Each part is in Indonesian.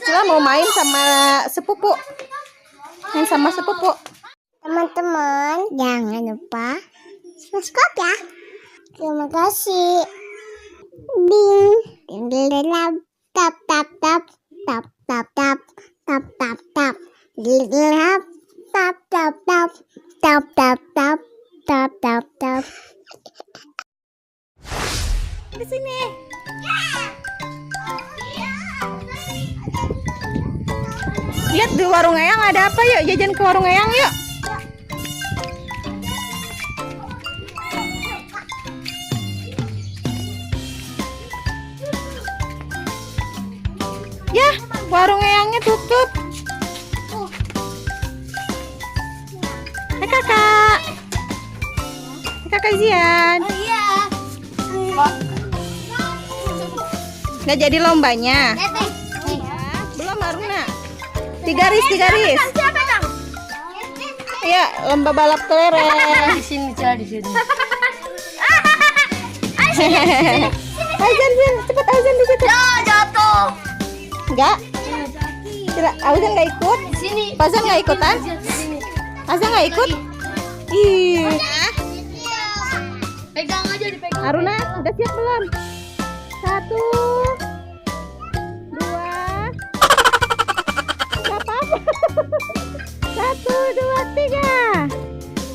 Cila mau main sama sepupu. Main sama sepupu. Teman-teman, jangan lupa subscribe ya. Terima kasih. Ding, ding, ding, ding, tap, tap, tap, tap, tap, tap, tap, tap, tap, ding, ding, tap, tap, tap, tap, tap, tap, tap, tap, tap. Di sini. Lihat di warung Eyang ada apa, yuk jajan ke warung Eyang yuk. Ya, warung Eyangnya tutup. Hai kakak. Hai kakak Zian. Oh iya. Nggak jadi lombanya. Belum Aruna. 3 garis. Iya, lomba balap kelereng. Di sini, Cila, di sini. Azan, cepet Azan di situ. Jatuh. Enggak. Tidak, Azan nggak ikut. Di sini. Azan nggak ikutan. Di sini. Azan nggak ikut. Ih. Pegang aja, dipegang. Aruna, udah siap belum? 1, 2. Gak apa-apa. 1, 2, 3.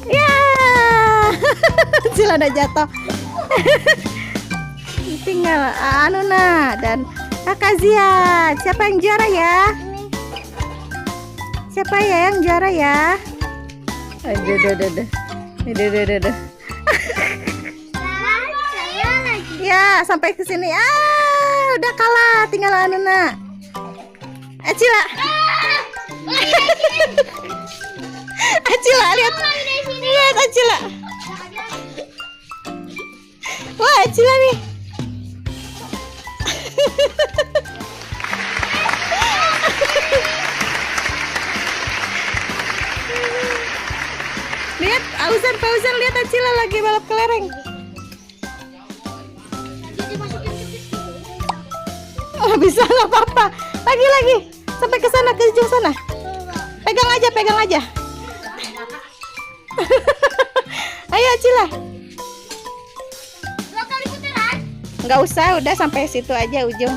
Ya. Cila udah jatuh. Tinggal Anuna dan kakak Zian. Siapa yang juara ya? Siapa ya yang juara ya? Aduh. Ya, sampai ke sini. Udah kalah, tinggal Anuna. Cila. Cila, lihat. Lihat Cila. Wah, Cila nih. Lihat, Fauzan lihat Cila lagi balap kelereng. Oh, bisa, nggak apa-apa. Lagi sampai ke sana, ke ujung sana. Pegang aja. Ayo Cila. Nggak usah, udah sampai situ aja ujung.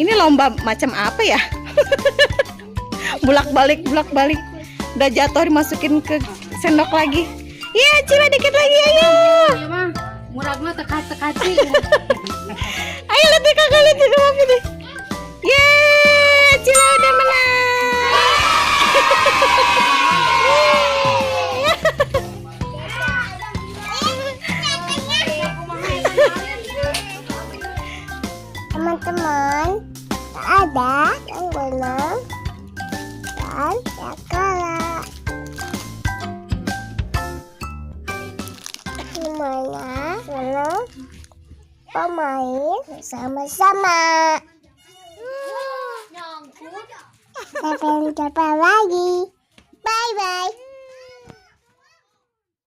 Ini lomba macam apa ya? Bulak-balik. Udah jatuh dimasukin ke sendok lagi. Iya, Cila dikit lagi, ayo. Iya, mah. Muragna teka-teka sih. Ayo lihat deh kakak, lihat deh apa deh. Yeay, Cila udah menang. Teman-teman, ada yang menang dan yang kalah. Semuanya senang pemain sama-sama. Sampai jumpa lagi. Bye bye.